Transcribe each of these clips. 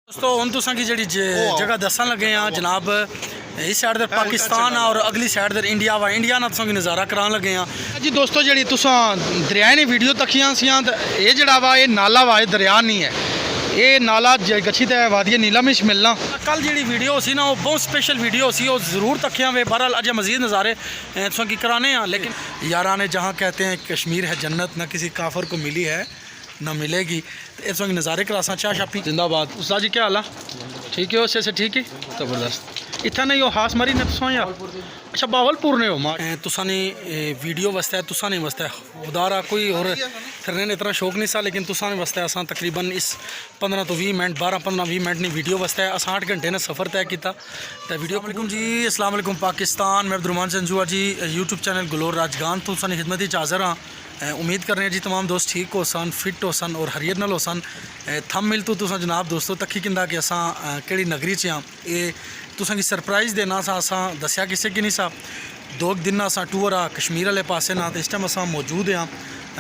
दोस्तों हम तुसा की जी जगह दसन लगे हाँ जनाब इस साइड दर पाकिस्तान आ और अगली साइड दर इंडिया वा इंडिया ना तुसा की नज़ारा करान लगे हाँ जी। दोस्तों जी तुसा दरिया ने वीडियो तकियां सियां ये जड़ा वा ये नाला वा ये दरिया नहीं है, ये नाला गच्छी ते वादी नीलम विच मिलना। कल जी वीडियो सी ना वो बहुत स्पेशल वीडियो सी, वो ज़रूर तकियां वे। बहरहाल अजय मजीद नज़ारे तुसा की कराने हैं, लेकिन यारा ने जहाँ कहते हैं कश्मीर है जन्नत, ना किसी काफर को मिली है ना मिलेगी। तो इस वक्त नज़ारे करासा चाह शापी जिंदाबाद। उस्ताद जी क्या हाल है? ठीक है, उससे ठीक है, ज़बरदस्त। इतना नहीं हो हास मरी ने तुसा यार, अच्छा बावलपुर ने हो मां तुसा ने वीडियो वास्ते तुसा ने वास्ते खुदारा कोई और फिरने ने इतना शौक नहीं सा, लेकिन तुसा ने वास्ते असा तकरीबन इस 15 तो 20 मिनट 12-15-20 मिनट नहीं वीडियो वास्ते असा 8 घंटे ने सफ़र तय किया। तो वीडियो वालेकुम जी, अस्सलाम वालेकुम पाकिस्तान। मैं अब्दुर्रहमान संजुआ जी, यूट्यूब चैनल गलोर राजगान तो तुसा खिदमत ही हाज़र हाँ। उम्मीद कर रहे हैं जी तमाम दोस्त ठीक हो सन, फिट हो सन और हरियत नल हो सन। थम मिल तो तुसा जनाब दोस्तों तक्की किंदा कि असा केड़ी नगरी च हाँ, ये तुसा की सरप्राइज़ देना सा। असा दसिया किसी की नहीं सा। 2 दिन असा टूर आ कश्मीर वाले पासे ना, तो इस टाइम असा मौजूद हाँ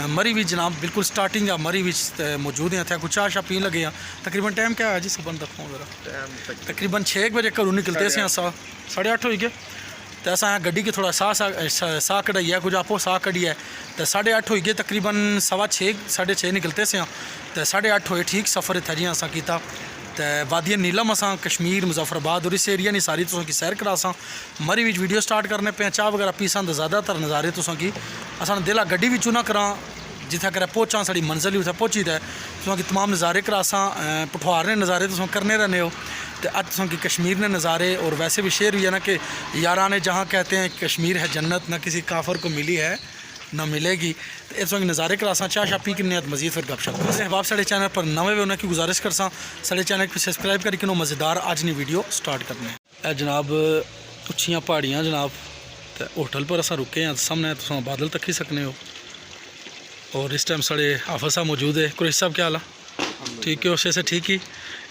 मरी भी जनाब, बिल्कुल स्टार्टिंग आ मरी भी मौजूद हैं। इतना कुछ चाह शाह पीन लगे हाँ। तकरीबन टाइम क्या है जी सुबह तक जरा तकरीबन 6 बजे घरों निकलते से असा 8:30 हो गए। तो असा गड्डी के थोड़ा साह कढ़ाई है, कुछ आपो साह कढ़ी है। तो 8:30 हो गए, तकरीबन 6:15 6:30 निकलते से हाँ। तो 8:30 होए ठीक सफ़र इतना जी असा किया। तो वादी नीलम असा कश्मीर मुजफ्फराबाद और इस एरिया नहीं सारी तुसों की सैर करासा। मरी विच वीडियो स्टार्ट करने पे चाह वगैरह पीसा तो ज़्यादातर नज़ारे तुसों की असा दिला गड्डी भी चुना करा जिथे कर पहुँचा साड़ी मंजिल ही उत्थे पहुँची है। तुसों की तमाम नज़ारे करासा, पठवार ने नज़ारे तुसों करने रहने हो। तो अज तुसों की कश्मीर ने नज़ारे और वैसे भी शेर भी है ना कि यारा ने जहाँ कहते हैं कश्मीर है जन्नत, ना किसी काफर को मिली है ना मिलेगी। तो इस वक्त नज़ारे करासा चाह शाह पी के मजीद फिर गपशप अहबाब साढ़े चैनल पर नवे वे उन्हें की गुजारिश करसा साढ़े चैनल को सब्सक्राइब करके मज़ेदार अज नहीं वीडियो स्टार्ट करने है जनाब। उच्चियाँ पहाड़ियाँ जनाब, तो होटल पर असा रुके हैं सामने तुम बादल तक ही सकने हो। और इस टाइम साढ़े हाफिज़ साहब मौजूद है। कुरैश साहब क्या हाल है? ठीक है, उससे ठीक ही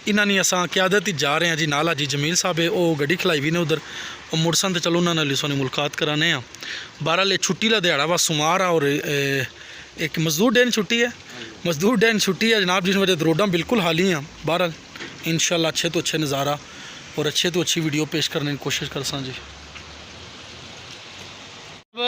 इन्होंने असा क्यादत ही जा रहे हैं जी। नाला जी जमील साहब है, वो गड्डी खिलाई भी ने उधर और मुड़सन तो चलो उन्होंने सोनी मुलाकात कराने हैं। बहरहाल छुट्टी का दिहाड़ा वा सुमार आ और एक मजदूर डे छुट्टी है, मजदूर डे छुट्टी है जनाब, जिस वजह रोडां बिल्कुल हाली हैं। बहरहाल इंशाल्लाह अच्छे तो अच्छे नज़ारा और अच्छे तो अच्छी वीडियो पेश करने की कोशिश कर सा जी।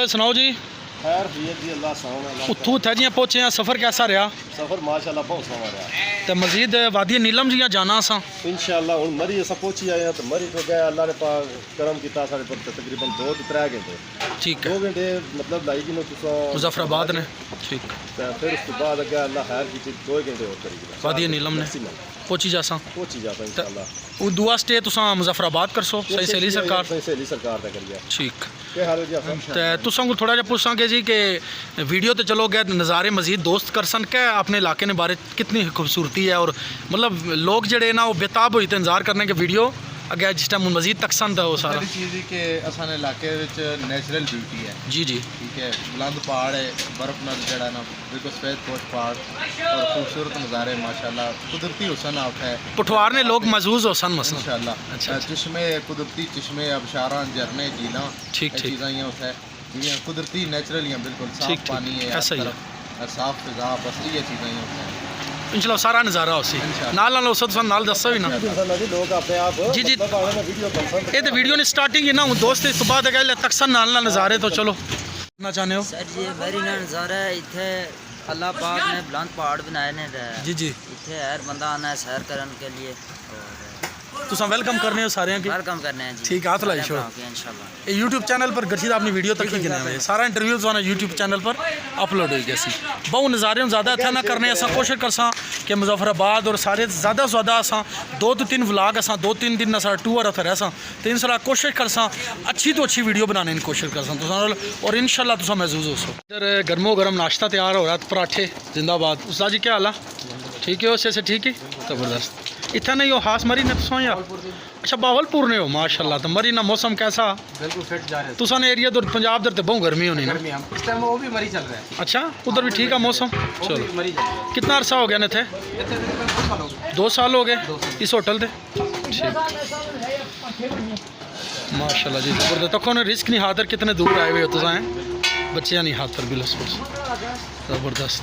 सुनाओ जी। खैर जी अल्लाह सलाम। उत्थों उत्थे जियां पहुंचे हैं, सफ़र कैसा रहा? सफ़र माशाल्लाह बहुत समा रहा। तो मजीद वादी नीलम जियां जाना सा इंशाल्लाह हुण मरी अस पहुंची आए हैं। तो मरी तो गए अल्लाह ने पाक करम किया सारे पर तकरीबन 2-3 घंटे। ठीक है, 2 घंटे मतलब लाई जी तुसा मुजफ्फराबाद ने। ठीक, तो फिर उस बाद अगे अल्लाह खैर की 2 घंटे और करी वादी नीलम ने पहुंची जासा इंशाल्लाह। वो दुआ स्टे तुसा मुजफ्फराबाद करसो सही सहेली सरकार दा करिया। ठीक, के हाल है जी आपका? तो तुसा को थोड़ा जिहा पुछांगे जी कि वीडियो तो चलो गए नज़ारे मजीद दोस्त करसन के अपने इलाके ने बारे कितनी खूबसूरती है और मतलब लोग जड़े ना वो बेताब हुई इंतजार करने के वीडियो अगे जिस टाइम मजीद तकसंद है वो सारा चीज़ कि असाने इलाके नेचुरल ब्यूटी है जी जी। ठीक है, बुलंद पहाड़ है, बर्फ न जड़ा ना बिल्कुल सफेद पोश पहाड़ और खूबसूरत नज़ारे माशाल्लाह। कुदरती हुसन आप है पठवार ने लोग महजूज होसन मसला इंशाल्लाह। अच्छा, चश्मे कुदरती चश्मे अबशारा झरने झीलां ठीक ठीक चीज़ां ही उत्थे जियां कुदरती नेचुरल ही बिल्कुल ठीक साफ पानी है, ऐसा ही साफ फिजा बस ये चीज़ां ही उत्थे इंशाल्लाह सारा नज़ारा उसी नाल नाल उस नाल दसो ही ना लोग अपने आप जी जी। वीडियो बनसन ये तो वीडियो ने स्टार्टिंग ही ना हूँ दोस्त इस बाद अगर तकसन नाल नाल नज़ारे तो चलो ना चाहने हो सर जी मेरी ना नज़ारा है इतने अल्लाह पाक ने बुलंद पहाड़ बनाए ने जी जी। इतने हर बंदा आना है सैर करने के लिए तुसा वेलकम करने हो सारे की वेलकम करने हैं जी। ठीक हाथ लाई छोड़ इंशाल्लाह ये यूट्यूब चैनल पर गरशीद अपनी वीडियो तक ही गिना है सारा इंटरव्यू तुहानू यूट्यूब चैनल पर अपलोड हो गया सी। बहु नज़ारे हूँ ज़्यादा इतना ना करने असा कोशिश करसा कि मुजफ्फराबाद और सारे ज़्यादा से ज़्यादा असा 2 तो 3 व्लॉग असा 2-3 दिन ना सारा टूर उत्थे रहसा तो इन सारा कोशिश करसा अच्छी तो अच्छी वीडियो बनाने की कोशिश करसा तुसा और इंशाल्लाह तुसा महसूस हो सो। इधर गर्मो गर्म नाश्ता तैयार हो रहा है, पराठे जिंदाबाद। उस्ताद जी क्या हाल है? ठीक है, उससे ठीक है, ज़बरदस्त। इतना नहीं हो हास मरी ने तुसा यार, अच्छा बावलपुर ने हो माशाल्लाह। तो मरी ना मौसम कैसा? बिल्कुल फिट जा रहे तुसा ने एरिया तो पंजाब दर तो बहुत गर्मी होनी ना इस टाइम वो भी मरी चल रहा है। अच्छा, उधर भी ठीक है मौसम। चलो मरी कितना अरसा हो गया ने थे? 2 साल हो गए इस होटल से। ठीक माशाल्लाह जी ज़बरदस्त। तक ने रिस्क नहीं हाथ कितने दूर आए हुए हो तुसा हैं बच्चे नहीं हाथ पर भी ज़बरदस्त।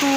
to